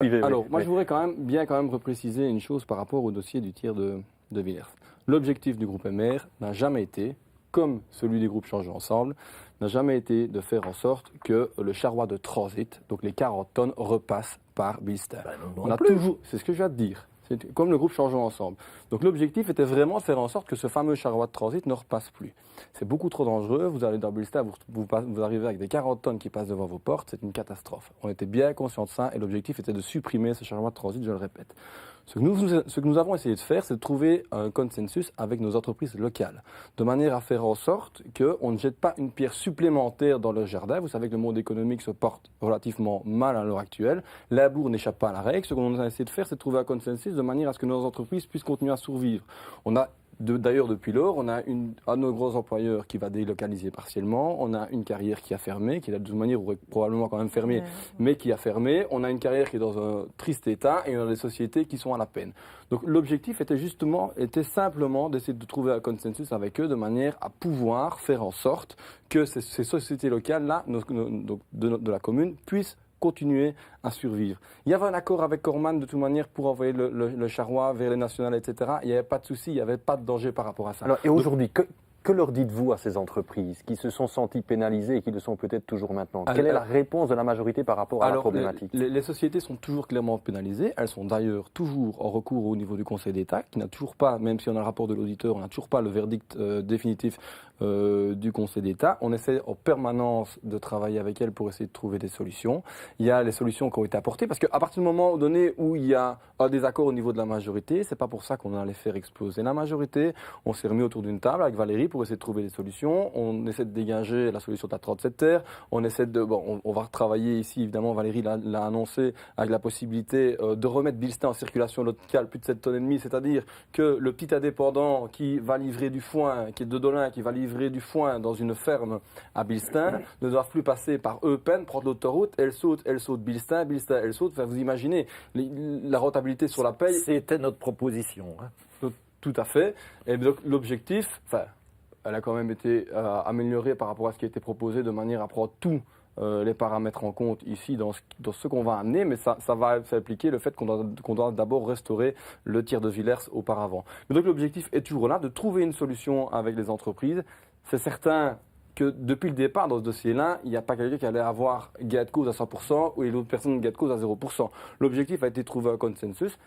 Alors, moi, je voudrais quand même repréciser une chose par rapport au dossier du tir de Villers. L'objectif du groupe MR n'a jamais été, comme celui du groupe Changeons Ensemble, n'a jamais été de faire en sorte que le charroi de transit, donc les 40 tonnes, repassent par Bilstein. On a toujours, c'est ce que je viens de dire. C'est comme le groupe Changeons Ensemble. Donc l'objectif était vraiment de faire en sorte que ce fameux charroi de transit ne repasse plus. C'est beaucoup trop dangereux. Vous allez dans Bilstein, vous arrivez avec des 40 tonnes qui passent devant vos portes. C'est une catastrophe. On était bien conscients de ça et l'objectif était de supprimer ce charroi de transit, je le répète. Ce que nous avons essayé de faire, c'est de trouver un consensus avec nos entreprises locales, de manière à faire en sorte qu'on ne jette pas une pierre supplémentaire dans leur jardin. Vous savez que le monde économique se porte relativement mal à l'heure actuelle. La bourre n'échappe pas à la règle. Ce qu'on a essayé de faire, c'est de trouver un consensus de manière à ce que nos entreprises puissent continuer à survivre. On a D'ailleurs, depuis lors, on a un de nos gros employeurs qui va délocaliser partiellement. On a une carrière qui a fermé, qui de toute manière aurait probablement quand même fermé, mais qui a fermé. On a une carrière qui est dans un triste état et on a des sociétés qui sont à la peine. Donc l'objectif était simplement d'essayer de trouver un consensus avec eux de manière à pouvoir faire en sorte que ces sociétés locales-là, de la commune, puissent continuer à survivre. Il y avait un accord avec Corman de toute manière pour envoyer le charroi vers les nationales, etc. Il n'y avait pas de souci, il n'y avait pas de danger par rapport à ça. Alors, et aujourd'hui, que leur dites-vous à ces entreprises qui se sont senties pénalisées et qui le sont peut-être toujours maintenant? Quelle est la réponse de la majorité par rapport à la problématique? Les sociétés sont toujours clairement pénalisées. Elles sont d'ailleurs toujours en recours au niveau du Conseil d'État, qui n'a toujours pas, même si on a le rapport de l'auditeur, on n'a toujours pas le verdict définitif du Conseil d'État. On essaie en permanence de travailler avec elles pour essayer de trouver des solutions. Il y a les solutions qui ont été apportées, parce qu'à partir du moment donné où il y a un désaccord au niveau de la majorité, c'est pas pour ça qu'on allait faire exploser la majorité. On s'est remis autour d'une table avec Valérie pour essayer de trouver des solutions. On essaie de dégager la solution de la 37 terre. On essaie on va retravailler ici, évidemment, Valérie l'a annoncé, avec la possibilité de remettre Bilstein en circulation locale plus de 7 tonnes et demie, c'est-à-dire que le petit indépendant qui va livrer du foin, qui est de Dolin, qui va livrer du foin dans une ferme à Bilstein, ne doivent plus passer par Eupen, prendre l'autoroute, elle saute Bilstein, elle saute. Enfin, vous imaginez la rentabilité sur la paye. C'était notre proposition. Tout à fait. Et donc l'objectif, elle a quand même été améliorée par rapport à ce qui a été proposé de manière à prendre tous les paramètres en compte ici dans ce qu'on va amener, mais ça va impliquer le fait qu'on doit d'abord restaurer le tir de Villers auparavant. Mais donc l'objectif est toujours là, de trouver une solution avec les entreprises. C'est certain que depuis le départ, dans ce dossier-là, il n'y a pas quelqu'un qui allait avoir gain de cause à 100% ou l'autre personne gain de cause à 0%. L'objectif a été de trouver un consensus.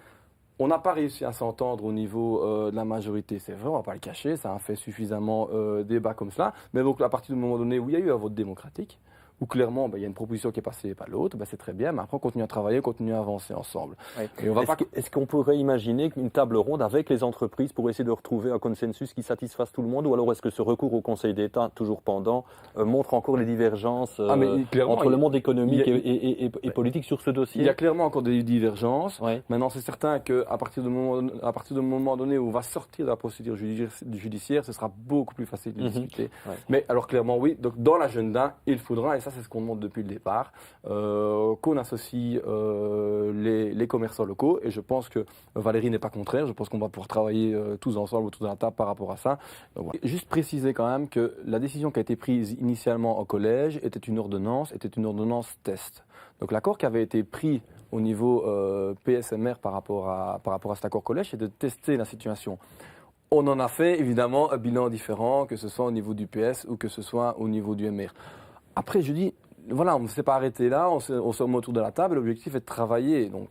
On n'a pas réussi à s'entendre au niveau de la majorité, c'est vrai, on ne va pas le cacher, ça a fait suffisamment débat comme cela. Mais donc à partir du moment donné où il y a eu un vote démocratique, où clairement il y a une proposition qui est passée et pas l'autre, c'est très bien, mais après on continue à travailler, on continue à avancer ensemble. Oui. Est-ce qu'on pourrait imaginer une table ronde avec les entreprises pour essayer de retrouver un consensus qui satisfasse tout le monde, ou alors est-ce que ce recours au Conseil d'État, toujours pendant, montre encore les divergences entre le monde économique et politique sur ce dossier? Il y a clairement encore des divergences. Oui. Maintenant, c'est certain qu'à partir du moment donné où on va sortir de la procédure judiciaire, ce sera beaucoup plus facile de discuter. Oui. Mais alors clairement, oui, donc dans l'agenda, il faudra, et ça c'est ce qu'on demande depuis le départ, qu'on associe les commerçants locaux, et je pense que Valérie n'est pas contraire, je pense qu'on va pouvoir travailler tous ensemble autour de la table par rapport à ça. Donc, voilà. Juste préciser quand même que la décision qui a été prise initialement au collège était une ordonnance test. Donc l'accord qui avait été pris au niveau PSMR par rapport à cet accord collège, c'est de tester la situation. On en a fait évidemment un bilan différent, que ce soit au niveau du PS ou que ce soit au niveau du MR. Après, je dis, voilà, on ne s'est pas arrêté là, on s'est mis autour de la table, l'objectif est de travailler. Donc